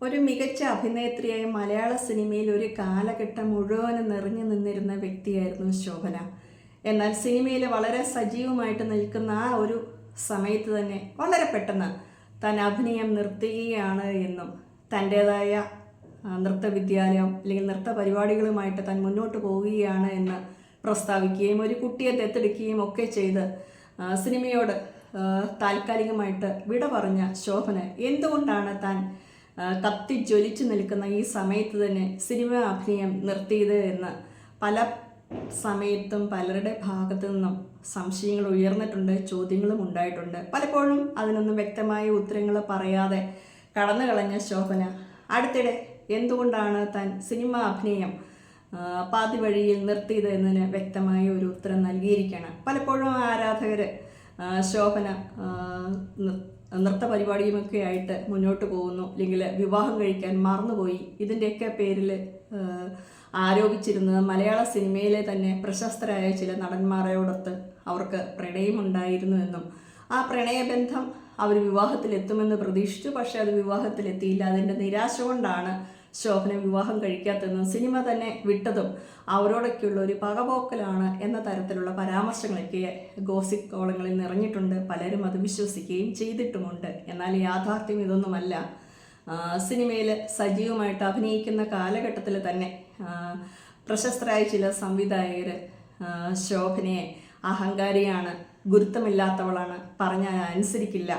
ഒരു മികച്ച അഭിനേത്രിയായി മലയാള സിനിമയിൽ ഒരു കാലഘട്ടം മുഴുവനും നിറഞ്ഞു നിന്നിരുന്ന വ്യക്തിയായിരുന്നു ശോഭന. എന്നാൽ സിനിമയിൽ വളരെ സജീവമായിട്ട് നിൽക്കുന്ന ആ ഒരു സമയത്ത് തന്നെ വളരെ പെട്ടെന്ന് താൻ അഭിനയം നിർത്തുകയാണ് എന്നും തൻ്റേതായ നൃത്തവിദ്യാലയം അല്ലെങ്കിൽ നൃത്ത പരിപാടികളുമായിട്ട് താൻ മുന്നോട്ട് പോവുകയാണ് എന്ന് പ്രസ്താവിക്കുകയും ഒരു കുട്ടിയെ ദത്തെടുക്കുകയും ഒക്കെ ചെയ്ത് സിനിമയോട് താൽക്കാലികമായിട്ട് വിട പറഞ്ഞ ശോഭന എന്തുകൊണ്ടാണ് താൻ കത്തിജ്വലിച്ചു നിൽക്കുന്ന ഈ സമയത്ത് തന്നെ സിനിമ അഭിനയം നിർത്തിയത് എന്ന് പല സമയത്തും പലരുടെ ഭാഗത്തു നിന്നും സംശയങ്ങൾ ഉയർന്നിട്ടുണ്ട്, ചോദ്യങ്ങളും ഉണ്ടായിട്ടുണ്ട്. പലപ്പോഴും അതിനൊന്നും വ്യക്തമായ ഉത്തരങ്ങൾ പറയാതെ കടന്നു കളഞ്ഞ ശോഭന അടുത്തിടെ എന്തുകൊണ്ടാണ് താൻ സിനിമ അഭിനയം പാതി വഴിയിൽ നിർത്തിയത് എന്നതിന് വ്യക്തമായ ഒരു ഉത്തരം നൽകിയിരിക്കുകയാണ്. പലപ്പോഴും ആരാധകർ ശോഭന നൃത്ത പരിപാടിയുമൊക്കെ ആയിട്ട് മുന്നോട്ട് പോകുന്നു, അല്ലെങ്കിൽ വിവാഹം കഴിക്കാൻ മറന്നുപോയി, ഇതിൻ്റെയൊക്കെ പേരിൽ ആരോപിച്ചിരുന്നത് മലയാള സിനിമയിലെ തന്നെ പ്രശസ്തരായ ചില നടന്മാരോടൊത്ത് അവർക്ക് പ്രണയമുണ്ടായിരുന്നു എന്നും ആ പ്രണയബന്ധം അവർ വിവാഹത്തിലെത്തുമെന്ന് പ്രതീക്ഷിച്ചു, പക്ഷെ അത് വിവാഹത്തിലെത്തിയില്ല, അതിൻ്റെ നിരാശ കൊണ്ടാണ് ശോഭന വിവാഹം കഴിക്കാത്തതെന്നും സിനിമ തന്നെ വിട്ടതും അവരോടൊക്കെയുള്ള ഒരു പകപോക്കലാണ് എന്ന തരത്തിലുള്ള പരാമർശങ്ങളൊക്കെ ഗോസിപ്പ് കോളങ്ങളിൽ നിറഞ്ഞിട്ടുണ്ട്. പലരും അത് വിശ്വസിക്കുകയും ചെയ്തിട്ടുമുണ്ട്. എന്നാൽ യാഥാർത്ഥ്യം ഇതൊന്നുമല്ല. സിനിമയിൽ സജീവമായിട്ട് അഭിനയിക്കുന്ന കാലഘട്ടത്തിൽ തന്നെ പ്രശസ്തരായ ചില സംവിധായകർ ശോഭനയെ അഹങ്കാരിയാണ്, ഗുരുത്വമില്ലാത്തവളാണ്, പറഞ്ഞാൽ അനുസരിക്കില്ല,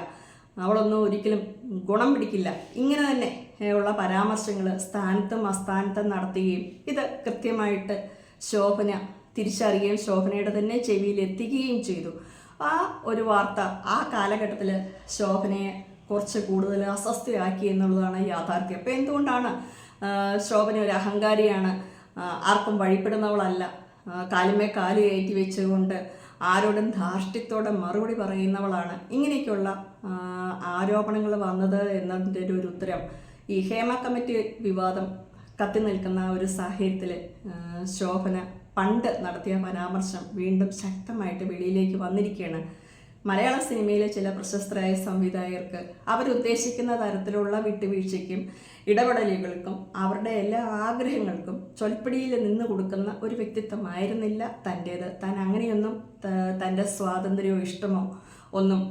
അവളൊന്നും ഒരിക്കലും ഗുണം പിടിക്കില്ല, ഇങ്ങനെ തന്നെ ഉള്ള പരാമർശങ്ങൾ സ്ഥാനത്തും അസ്ഥാനത്തും നടത്തുകയും ഇത് കൃത്യമായിട്ട് ശോഭന തിരിച്ചറിയുകയും ശോഭനയുടെ തന്നെ ചെവിയിൽ എത്തിക്കുകയും ചെയ്തു. ആ ഒരു വാർത്ത ആ കാലഘട്ടത്തിൽ ശോഭനയെ കുറച്ച് കൂടുതൽ അസ്വസ്ഥയാക്കി എന്നുള്ളതാണ് യാഥാർത്ഥ്യം. അപ്പോൾ എന്തുകൊണ്ടാണ് ശോഭന ഒരു അഹങ്കാരിയാണ്, ആർക്കും വഴിപ്പെടുന്നവളല്ല, കാലുമേ കാല് കയറ്റി വെച്ചുകൊണ്ട് ആരോടും ധാർഷ്ട്യത്തോടെ മറുപടി പറയുന്നവളാണ്, ഇങ്ങനെയൊക്കെയുള്ള ആരോപണങ്ങൾ വന്നത് എന്നതിൻ്റെ ഒരു ഉത്തരം ഈ ഹേമ കമ്മിറ്റി വിവാദം കത്തി നിൽക്കുന്ന ഒരു സാഹചര്യത്തിൽ ശോഭന പണ്ട് നടത്തിയ പരാമർശം വീണ്ടും ശക്തമായിട്ട് വെളിയിലേക്ക് വന്നിരിക്കുകയാണ്. മലയാള സിനിമയിലെ ചില പ്രശസ്തരായ സംവിധായകർക്ക് അവരുദ്ദേശിക്കുന്ന തരത്തിലുള്ള വിട്ടുവീഴ്ചയ്ക്കും ഇടപെടലുകൾക്കും അവരുടെ എല്ലാ ആഗ്രഹങ്ങൾക്കും ചൊൽപ്പടിയിൽ നിന്ന് കൊടുക്കുന്ന ഒരു വ്യക്തിത്വമായിരുന്നില്ല തൻ്റേത്. താൻ അങ്ങനെയൊന്നും തൻ്റെ സ്വാതന്ത്ര്യമോ ഇഷ്ടമോ ഒന്നും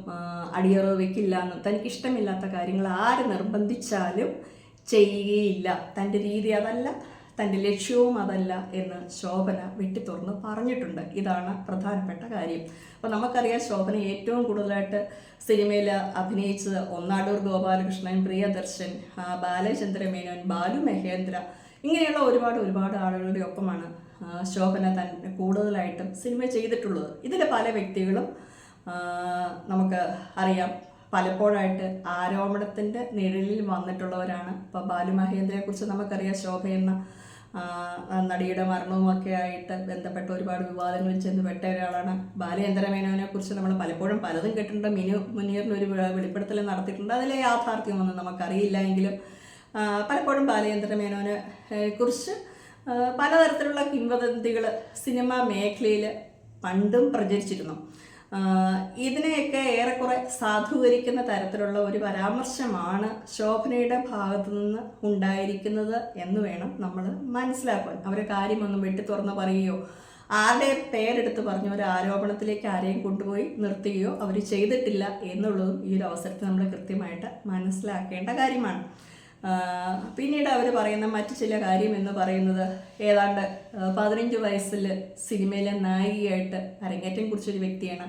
അടിയറോ വെക്കില്ല എന്നും തനിക്കിഷ്ടമില്ലാത്ത കാര്യങ്ങൾ ആര് നിർബന്ധിച്ചാലും ചെയ്യുകയില്ല, തൻ്റെ രീതി അതല്ല, തൻ്റെ ലക്ഷ്യവും അതല്ല എന്ന് ശോഭന വെട്ടിത്തുറന്ന് പറഞ്ഞിട്ടുണ്ട്. ഇതാണ് പ്രധാനപ്പെട്ട കാര്യം. അപ്പോൾ നമുക്കറിയാം ശോഭന ഏറ്റവും കൂടുതലായിട്ട് സിനിമയിൽ അഭിനയിച്ചത് ഒന്നാടൂർ ഗോപാലകൃഷ്ണൻ, പ്രിയദർശൻ, ബാലചന്ദ്ര മേനോൻ, ബാലു മഹേന്ദ്ര, ഇങ്ങനെയുള്ള ഒരുപാട് ആളുകളുടെ ഒപ്പമാണ് ശോഭന കൂടുതലായിട്ടും സിനിമ ചെയ്തിട്ടുള്ളത്. ഇതിൽ പല വ്യക്തികളും നമുക്ക് അറിയാം പലപ്പോഴായിട്ട് ആരോപണത്തിൻ്റെ നിഴലിൽ വന്നിട്ടുള്ളവരാണ്. ഇപ്പോൾ ബാലു മഹേന്ദ്രയെക്കുറിച്ച് നമുക്കറിയാം, ശോഭ എന്ന നടിയുടെ മരണവുമൊക്കെ ആയിട്ട് ബന്ധപ്പെട്ട ഒരുപാട് വിവാദങ്ങളിൽ ചെന്ന് പെട്ട ഒരാളാണ്. ബാലചന്ദ്ര മേനോനെ കുറിച്ച് നമ്മൾ പലപ്പോഴും പലതും കേട്ടിട്ടുണ്ട്. മുനീറിൻ്റെ ഒരു വെളിപ്പെടുത്തൽ നടത്തിയിട്ടുണ്ട്. അതിലെ യാഥാർത്ഥ്യമൊന്നും നമുക്കറിയില്ല എങ്കിലും പലപ്പോഴും ബാലചന്ദ്ര മേനോനെ കുറിച്ച് പലതരത്തിലുള്ള കിംവദന്തികൾ സിനിമാ മേഖലയിൽ പണ്ടും പ്രചരിച്ചിരുന്നു. ഇതിനെയൊക്കെ ഏറെക്കുറെ സാധൂകരിക്കുന്ന തരത്തിലുള്ള ഒരു പരാമർശമാണ് ശോഭനയുടെ ഭാഗത്തു നിന്ന് ഉണ്ടായിരിക്കുന്നത് എന്ന് വേണം നമ്മൾ മനസ്സിലാക്കാൻ. അവരെ കാര്യമൊന്നും വെട്ടിത്തുറന്ന് പറയുകയോ ആരുടെ പേരെടുത്ത് പറഞ്ഞ ഒരു ആരോപണത്തിലേക്ക് ആരെയും കൊണ്ടുപോയി നിർത്തുകയോ അവർ ചെയ്തിട്ടില്ല എന്നുള്ളതും ഈ ഒരു അവസരത്തിൽ നമ്മൾ കൃത്യമായിട്ട് മനസ്സിലാക്കേണ്ട കാര്യമാണ്. പിന്നീട് അവർ പറയുന്ന മറ്റു ചില കാര്യം എന്ന് പറയുന്നത് ഏതാണ്ട് 15 വയസ്സിൽ സിനിമയിലെ നായികയായിട്ട് അരങ്ങേറ്റം കുറിച്ചൊരു വ്യക്തിയാണ്.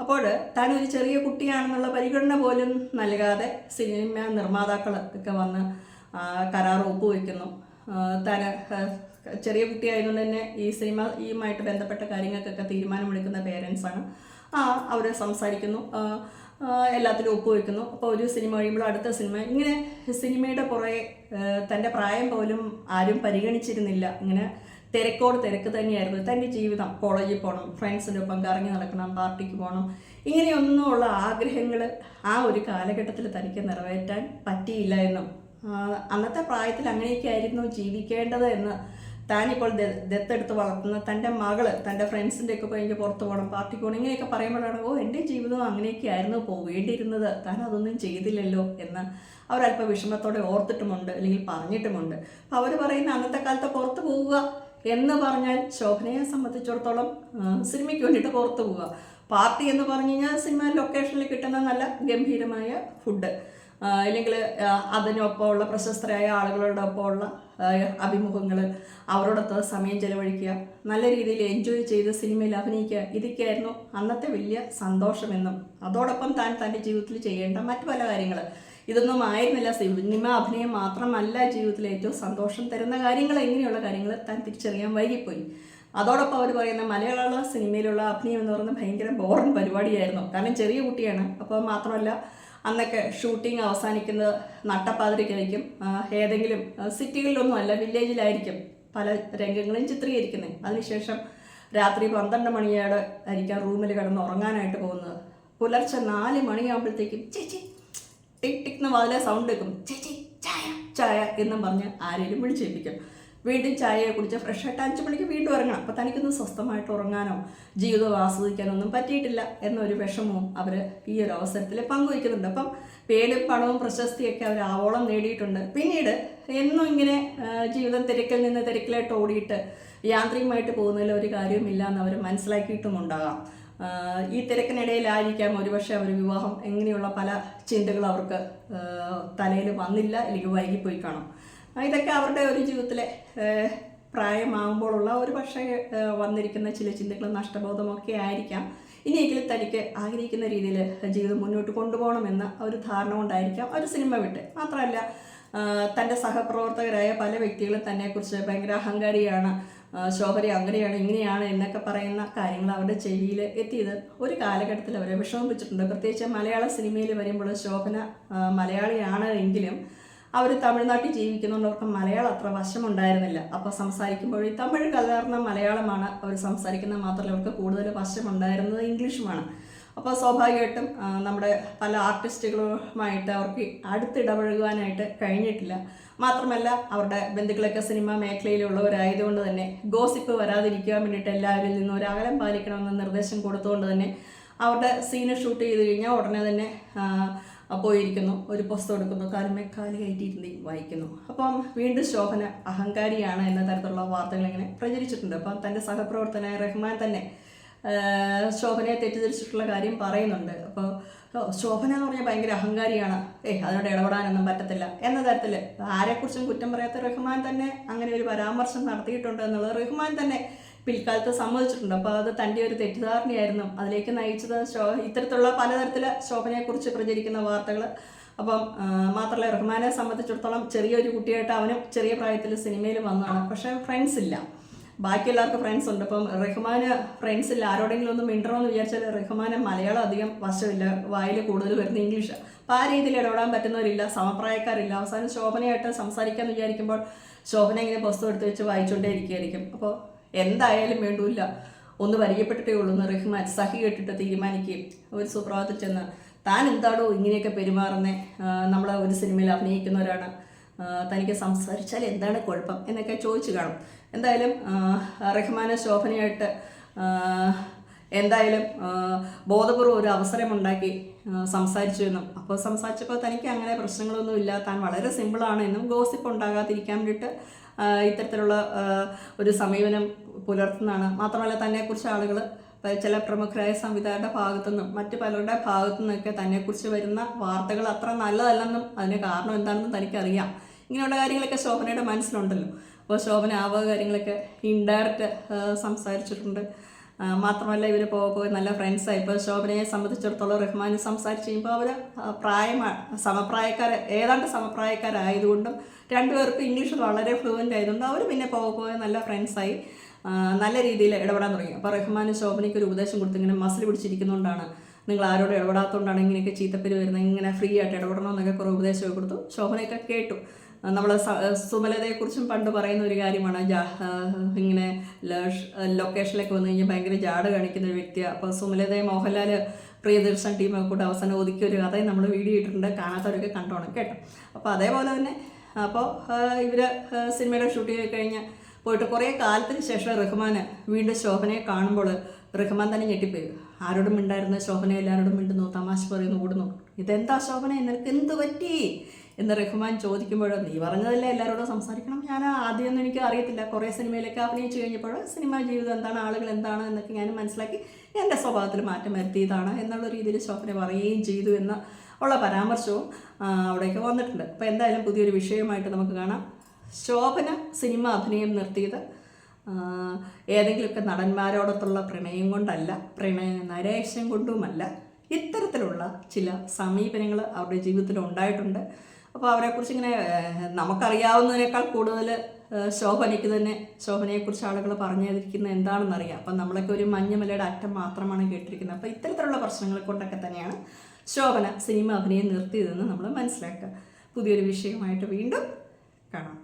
അപ്പോൾ താൻ ഒരു ചെറിയ കുട്ടിയാണെന്നുള്ള പരിഗണന പോലും നൽകാതെ സിനിമ നിർമ്മാതാക്കൾ ഒക്കെ വന്ന് കരാർ ഒപ്പുവെക്കുന്നു. താൻ ചെറിയ കുട്ടിയായതുകൊണ്ട് തന്നെ ഈ സിനിമയുമായിട്ട് ബന്ധപ്പെട്ട കാര്യങ്ങൾക്കൊക്കെ തീരുമാനമെടുക്കുന്ന പേരൻസാണ്. അവർ സംസാരിക്കുന്നു, എല്ലാത്തിലും ഒപ്പുവെക്കുന്നു. അപ്പോൾ ഒരു സിനിമ കഴിയുമ്പോൾ അടുത്ത സിനിമ, ഇങ്ങനെ സിനിമയുടെ പുറകെ തൻ്റെ പ്രായം പോലും ആരും പരിഗണിച്ചിരുന്നില്ല. ഇങ്ങനെ തിരക്കോട് തിരക്ക് തന്നെയായിരുന്നു തൻ്റെ ജീവിതം. കോളേജിൽ പോകണം, ഫ്രണ്ട്സിൻ്റെ ഒപ്പം കറങ്ങി നടക്കണം, പാർട്ടിക്ക് പോകണം, ഇങ്ങനെയൊന്നുമുള്ള ആഗ്രഹങ്ങൾ ആ ഒരു കാലഘട്ടത്തിൽ തനിക്ക് നിറവേറ്റാൻ പറ്റിയില്ല എന്നും അന്നത്തെ പ്രായത്തിൽ അങ്ങനെയൊക്കെ ആയിരുന്നു ജീവിക്കേണ്ടത് എന്ന് താനിപ്പോൾ ദത്തെടുത്ത് വളർത്തുന്ന തൻ്റെ മകള് തൻ്റെ ഫ്രണ്ട്സിൻ്റെ ഒക്കെ പോയി പുറത്ത് പോകണം, പാർട്ടിക്ക് പോകണം, ഇങ്ങനെയൊക്കെ പറയുമ്പോഴാണ് എൻ്റെ ജീവിതം അങ്ങനെയൊക്കെ ആയിരുന്നു പോവേണ്ടിയിരുന്നത്, താൻ അതൊന്നും ചെയ്തില്ലല്ലോ എന്ന് അവരല്പം വിഷമത്തോടെ ഓർത്തിട്ടുമുണ്ട്, അല്ലെങ്കിൽ പറഞ്ഞിട്ടുമുണ്ട്. അപ്പോൾ അവർ പറയുന്ന അന്നത്തെ കാലത്ത് പുറത്ത് പോവുക എന്ന് പറഞ്ഞാൽ ശോഭനയെ സംബന്ധിച്ചിടത്തോളം സിനിമയ്ക്ക് വേണ്ടിയിട്ട് പുറത്ത് പോവുക. പാർട്ടി എന്ന് പറഞ്ഞു കഴിഞ്ഞാൽ സിനിമ ലൊക്കേഷനിൽ കിട്ടുന്ന നല്ല ഗംഭീരമായ ഫുഡ്, അല്ലെങ്കിൽ അതിനൊപ്പമുള്ള പ്രശസ്തരായ ആളുകളോടൊപ്പമുള്ള അഭിമുഖങ്ങൾ, അവരോടൊത്ത് സമയം ചെലവഴിക്കുക, നല്ല രീതിയിൽ എൻജോയ് ചെയ്ത് സിനിമയിൽ അഭിനയിക്കുക, ഇതൊക്കെയായിരുന്നു അന്നത്തെ വലിയ സന്തോഷമെന്നും അതോടൊപ്പം താൻ തൻ്റെ ജീവിതത്തിൽ ചെയ്യേണ്ട മറ്റു പല കാര്യങ്ങൾ ഇതൊന്നും ആയിരുന്നില്ല. സിനിമ അഭിനയം മാത്രമല്ല ജീവിതത്തിൽ ഏറ്റവും സന്തോഷം തരുന്ന കാര്യങ്ങൾ, എങ്ങനെയുള്ള കാര്യങ്ങൾ താൻ തിരിച്ചറിയാൻ വൈകിപ്പോയി. അതോടൊപ്പം അവർ പറയുന്ന മലയാള സിനിമയിലുള്ള അഭിനയം എന്ന് പറയുന്നത് ഭയങ്കര ബോറിംഗ് പരിപാടിയായിരുന്നു. കാരണം ചെറിയ കുട്ടിയാണ്. അപ്പോൾ മാത്രമല്ല അന്നൊക്കെ ഷൂട്ടിംഗ് അവസാനിക്കുന്നത് നട്ടപ്പാതിരയ്ക്കായിരിക്കും. ഏതെങ്കിലും സിറ്റികളിലൊന്നും അല്ല, വില്ലേജിലായിരിക്കും പല രംഗങ്ങളും ചിത്രീകരിക്കുന്നത്. അതിനുശേഷം രാത്രി 12 മണിയോടെ ആയിരിക്കാം റൂമിൽ കിടന്ന് ഉറങ്ങാനായിട്ട് പോകുന്നത്. പുലർച്ചെ 4 മണിയാകുമ്പോഴത്തേക്കും ചേച്ചി ടിക് ടിക് എന്ന് വാതിലെ സൗണ്ട് വെക്കും, ചേച്ചി ചായ ചായ എന്നും പറഞ്ഞ് ആരെങ്കിലും വിളിച്ചേൽപ്പിക്കും. വീണ്ടും ചായയെ കുടിച്ച് ഫ്രഷായിട്ട് 5 മണിക്ക് വീണ്ടും ഇറങ്ങണം. അപ്പോൾ തനിക്കൊന്ന് സ്വസ്ഥമായിട്ട് ഉറങ്ങാനോ ജീവിതം ആസ്വദിക്കാനൊന്നും പറ്റിയിട്ടില്ല എന്നൊരു വിഷമവും അവർ ഈ ഒരു അവസരത്തിൽ പങ്കുവയ്ക്കുന്നുണ്ട്. അപ്പം പേരും പണവും പ്രശസ്തിയൊക്കെ അവർ ആവോളം നേടിയിട്ടുണ്ട്. പിന്നീട് എന്നും ഇങ്ങനെ ജീവിതം തിരക്കിൽ നിന്ന് തിരക്കിലായിട്ട് ഓടിയിട്ട് യാന്ത്രികമായിട്ട് പോകുന്നതിൽ ഒരു കാര്യവുമില്ല എന്ന് അവർ മനസ്സിലാക്കിയിട്ടുമുണ്ടാകാം. ഈ തിരക്കിനിടയിലായിരിക്കാം ഒരുപക്ഷെ അവർ വിവാഹം എങ്ങനെയുള്ള പല ചിന്തകൾ അവർക്ക് തലയിൽ വന്നില്ല, അല്ലെങ്കിൽ വൈകിപ്പോയി കാണും. ഇതൊക്കെ അവരുടെ ഒരു ജീവിതത്തിലെ പ്രായമാകുമ്പോഴുള്ള ഒരു പക്ഷേ വന്നിരിക്കുന്ന ചില ചിന്തകളും നഷ്ടബോധമൊക്കെ ആയിരിക്കാം. ഇനിയെങ്കിലും തനിക്ക് ആഗ്രഹിക്കുന്ന രീതിയിൽ ജീവിതം മുന്നോട്ട് കൊണ്ടുപോകണമെന്ന ഒരു ധാരണ കൊണ്ടായിരിക്കാം ഒരു സിനിമ വിട്ട്. മാത്രമല്ല തൻ്റെ സഹപ്രവർത്തകരായ പല വ്യക്തികളും തന്നെക്കുറിച്ച് ഭയങ്കര അഹങ്കാരിയാണ്, ശോഭന അങ്ങനെയാണ് ഇങ്ങനെയാണ് എന്നൊക്കെ പറയുന്ന കാര്യങ്ങൾ അവരുടെ ചെവിയിൽ എത്തിയത് ഒരു കാലഘട്ടത്തിൽ അവരെ വിഷമിപ്പിച്ചിട്ടുണ്ട്. പ്രത്യേകിച്ച് മലയാള സിനിമയിൽ വരുമ്പോൾ ശോഭന മലയാളിയാണ് എങ്കിലും അവർ തമിഴ്നാട്ടിൽ ജീവിക്കുന്നതുകൊണ്ട് അവർക്ക് മലയാളം അത്ര വശമുണ്ടായിരുന്നില്ല. അപ്പോൾ സംസാരിക്കുമ്പോൾ ഈ തമിഴ് കലർന്ന മലയാളമാണ് അവർ സംസാരിക്കുന്നത്. മാത്രമല്ല അവർക്ക് കൂടുതൽ വശമുണ്ടായിരുന്നത് ഇംഗ്ലീഷുമാണ്. അപ്പോൾ സ്വാഭാവികമായിട്ടും നമ്മുടെ പല ആർട്ടിസ്റ്റുകളുമായിട്ട് അവർക്ക് അടുത്തിടപഴകുവാനായിട്ട് കഴിഞ്ഞിട്ടില്ല. മാത്രമല്ല അവരുടെ ബന്ധുക്കളൊക്കെ സിനിമാ മേഖലയിലുള്ളവരായതുകൊണ്ട് തന്നെ ഗോസിപ്പ് വരാതിരിക്കാൻ വേണ്ടിയിട്ട് എല്ലാവരിൽ നിന്നും ഒരു അകലം പാലിക്കണമെന്ന നിർദ്ദേശം കൊടുത്തുകൊണ്ട് തന്നെ അവരുടെ സീന് ഷൂട്ട് ചെയ്ത് കഴിഞ്ഞാൽ ഉടനെ തന്നെ പോയിരിക്കുന്നു, ഒരു പുസ്തകം എടുക്കുന്നു, കാലുമേ കാല് കയറ്റിയിരുന്ന് വായിക്കുന്നു. അപ്പം വീണ്ടും ശോഭന അഹങ്കാരിയാണ് എന്ന തരത്തിലുള്ള വാർത്തകൾ ഇങ്ങനെ പ്രചരിച്ചിട്ടുണ്ട്. അപ്പം തൻ്റെ സഹപ്രവർത്തകനായ റഹ്മാൻ തന്നെ ശോഭനയെ തെറ്റിദ്ധരിച്ചിട്ടുള്ള കാര്യം പറയുന്നുണ്ട്. അപ്പോൾ ശോഭന എന്ന് പറഞ്ഞാൽ ഭയങ്കര അഹങ്കാരിയാണ്, അതിനോട് ഇടപെടാനൊന്നും പറ്റത്തില്ല എന്ന തരത്തിൽ ആരെക്കുറിച്ചും കുറ്റം പറയാത്ത റഹ്മാൻ തന്നെ അങ്ങനെ ഒരു പരാമർശം നടത്തിയിട്ടുണ്ട് എന്നുള്ളത് റഹ്മാൻ തന്നെ പിൽക്കാലത്ത് സമ്മതിച്ചിട്ടുണ്ട്. അപ്പോൾ അത് തൻ്റെ ഒരു തെറ്റിദ്ധാരണയായിരുന്നു അതിലേക്ക് നയിച്ചത്. ഇത്തരത്തിലുള്ള പലതരത്തിൽ ശോഭനയെക്കുറിച്ച് പ്രചരിക്കുന്ന വാർത്തകൾ. അപ്പം മാത്രമല്ല റഹ്മാനെ സംബന്ധിച്ചിടത്തോളം ചെറിയൊരു കുട്ടിയായിട്ട് അവനും ചെറിയ പ്രായത്തിൽ സിനിമയിൽ വന്നതാണ്. പക്ഷേ ഫ്രണ്ട്സ് ഇല്ല, ബാക്കി എല്ലാവർക്കും ഫ്രണ്ട്സ് ഉണ്ട്. അപ്പം റഹ്മാന് ഫ്രണ്ട്സ് ഇല്ല. ആരോടെങ്കിലും ഒന്നും മിണ്ടണമെന്ന് വിചാരിച്ചാൽ റഹ്മാന് മലയാളം അധികം വശമില്ല, വായിൽ കൂടുതൽ വരുന്ന ഇംഗ്ലീഷ്. അപ്പോൾ ആ രീതിയിൽ ഇടപെടാൻ പറ്റുന്നവരില്ല, സമപ്രായക്കാരില്ല. അവസാനം ശോഭനയായിട്ട് സംസാരിക്കാമെന്ന് വിചാരിക്കുമ്പോൾ ശോഭന ഇങ്ങനെ പുസ്തകം എടുത്ത് വെച്ച് വായിച്ചുകൊണ്ടേ ഇരിക്കുകയായിരിക്കും. അപ്പോൾ എന്തായാലും വേണ്ടൂല്ല, ഒന്ന് പരിചയപ്പെട്ടിട്ടേ ഉള്ളൂ എന്ന് റഹ്മാൻ സഹി കേട്ടിട്ട് തീരുമാനിക്കുകയും ഒരു സുപ്രഭാതത്തിൽ ചെന്ന് താൻ എന്താണോ ഇങ്ങനെയൊക്കെ പെരുമാറുന്നത്, നമ്മൾ ഒരു സിനിമയിൽ അഭിനയിക്കുന്നവരാണ്, തനിക്ക് സംസാരിച്ചാൽ എന്താണ് കുഴപ്പം എന്നൊക്കെ ചോദിച്ചു കാണും. എന്തായാലും റഹ്മാനെ ശോഭനയായിട്ട് എന്തായാലും ബോധപൂർവ്വം ഒരു അവസരമുണ്ടാക്കി സംസാരിച്ചു എന്നും, അപ്പോൾ സംസാരിച്ചപ്പോൾ തനിക്ക് അങ്ങനെ പ്രശ്നങ്ങളൊന്നുമില്ല, താൻ വളരെ സിമ്പിളാണ് എന്നും ഗോസിപ്പ് ഉണ്ടാകാതിരിക്കാൻ വേണ്ടിയിട്ട് ഇത്തരത്തിലുള്ള ഒരു സമീപനം പുലർത്തുന്നതാണ്. മാത്രമല്ല തന്നെക്കുറിച്ച് ആളുകൾ ചില പ്രമുഖരായ സംവിധായകരുടെ ഭാഗത്തുനിന്നും മറ്റു പലരുടെ ഭാഗത്തു നിന്നൊക്കെ തന്നെക്കുറിച്ച് വരുന്ന വാർത്തകൾ അത്ര നല്ലതല്ലെന്നും അതിന് കാരണം എന്താണെന്നും തനിക്കറിയാം. ഇങ്ങനെയുള്ള കാര്യങ്ങളൊക്കെ ശോഭനയുടെ മനസ്സിലുണ്ടല്ലോ. അപ്പോൾ ശോഭന ആ വക കാര്യങ്ങളൊക്കെ ഇൻഡയറക്റ്റ് സംസാരിച്ചിട്ടുണ്ട്. മാത്രമല്ല ഇവർ പോയി നല്ല ഫ്രണ്ട്സായി. ഇപ്പോൾ ശോഭനയെ സംബന്ധിച്ചിടത്തോളം റഹ്മാൻ സംസാരിച്ച് കഴിയുമ്പോൾ അവർ ഏതാണ്ട് സമപ്രായക്കാരായതുകൊണ്ടും രണ്ടുപേർക്കും ഇംഗ്ലീഷ് വളരെ ഫ്ലുവൻ്റ് ആയതുകൊണ്ട് അവർ പിന്നെ പോയി നല്ല ഫ്രണ്ട്സായി നല്ല രീതിയിൽ ഇടപെടാൻ തുടങ്ങി. അപ്പോൾ റഹ്മാൻ ശോഭനയ്ക്ക് ഒരു ഉപദേശം കൊടുത്തു, ഇങ്ങനെ മസിൽ പിടിച്ചിരിക്കുന്നതുകൊണ്ടാണ്, നിങ്ങൾ ആരോടും ഇടപെടാത്തതുകൊണ്ടാണ് ഇങ്ങനെയൊക്കെ ചീത്തപ്പേര് വരുന്നത്, ഇങ്ങനെ ഫ്രീ ആയിട്ട് ഇടപെടണമെന്നൊക്കെ കുറേ ഉപദേശമൊക്കെ കൊടുത്തു. ശോഭനയൊക്കെ കേട്ടു. നമ്മൾ സുമലതയെക്കുറിച്ചും പണ്ട് പറയുന്ന ഒരു കാര്യമാണ്, ഇങ്ങനെ ലൊക്കേഷനിലേക്ക് വന്നു കഴിഞ്ഞാൽ ഭയങ്കര ജാട കാണിക്കുന്ന ഒരു വ്യക്തിയാണ്. അപ്പോൾ സുമലതയെ മോഹൻലാൽ പ്രിയദർശൻ ടീമൊക്കെ കൂടെ അവസാനം ഒതുക്കിയ ഒരു കഥയും നമ്മൾ വീഡിയോ ഇട്ടിട്ടുണ്ട്, കാണാത്തവരൊക്കെ കണ്ടോണം കേട്ടോ. അപ്പോൾ അതേപോലെ തന്നെ അപ്പോൾ ഇവർ സിനിമയുടെ ഷൂട്ടിംഗ് കഴിഞ്ഞ് പോയിട്ട് കുറേ കാലത്തിന് ശേഷം റഹ്മാന് വീണ്ടും ശോഭനയെ കാണുമ്പോൾ റഹ്മാൻ തന്നെ ഞെട്ടിപ്പോയി. ആരോടും മിണ്ടായിരുന്ന ശോഭന എല്ലാവരോടും മിണ്ടുന്നു, തമാശ പറയുന്നു, ഓടുന്നു. ഇതെന്താ ശോഭന, നിനക്ക് എന്ത് പറ്റി എന്ന് റഹ്മാൻ ചോദിക്കുമ്പോൾ, നീ പറഞ്ഞതല്ലേ എല്ലാവരോടും സംസാരിക്കണം. ഞാൻ ആദ്യമൊന്നും എനിക്ക് അറിയത്തില്ല, കുറേ സിനിമയിലൊക്കെ അഭിനയിച്ച് കഴിഞ്ഞപ്പോൾ സിനിമാ ജീവിതം എന്താണ്, ആളുകൾ എന്താണ് എന്നൊക്കെ ഞാൻ മനസ്സിലാക്കി എൻ്റെ സ്വഭാവത്തിൽ മാറ്റം വരുത്തിയതാണ് എന്നുള്ള രീതിയിൽ ശോഭന പറയുകയും ചെയ്തു എന്ന ഉള്ള പരാമർശവും അവിടെയൊക്കെ വന്നിട്ടുണ്ട്. അപ്പോൾ എന്തായാലും പുതിയൊരു വിഷയമായിട്ട് നമുക്ക് കാണാം. ശോഭന സിനിമ അഭിനയം നിർത്തിയത് ഏതെങ്കിലുമൊക്കെ നടന്മാരോടൊത്തുള്ള പ്രണയം കൊണ്ടല്ല, നരേശം കൊണ്ടുമല്ല. ഇത്തരത്തിലുള്ള ചില സമീപനങ്ങൾ അവരുടെ ജീവിതത്തിൽ ഉണ്ടായിട്ടുണ്ട്. അപ്പോൾ അവരെക്കുറിച്ച് ഇങ്ങനെ നമുക്കറിയാവുന്നതിനേക്കാൾ കൂടുതൽ ശോഭനയെക്കുറിച്ച് ആളുകൾ പറഞ്ഞിരിക്കുന്നത് എന്താണെന്നറിയാം. അപ്പം നമ്മളൊക്കെ ഒരു മഞ്ഞമലയുടെ അറ്റം മാത്രമാണ് കേട്ടിരിക്കുന്നത്. അപ്പോൾ ഇത്തരത്തിലുള്ള പ്രശ്നങ്ങൾ കൊണ്ടൊക്കെ തന്നെയാണ് ശോഭന സിനിമ അഭിനയം നിർത്തിയതെന്ന് നമ്മൾ മനസ്സിലാക്കുക. പുതിയൊരു വിഷയമായിട്ട് വീണ്ടും കാണാം.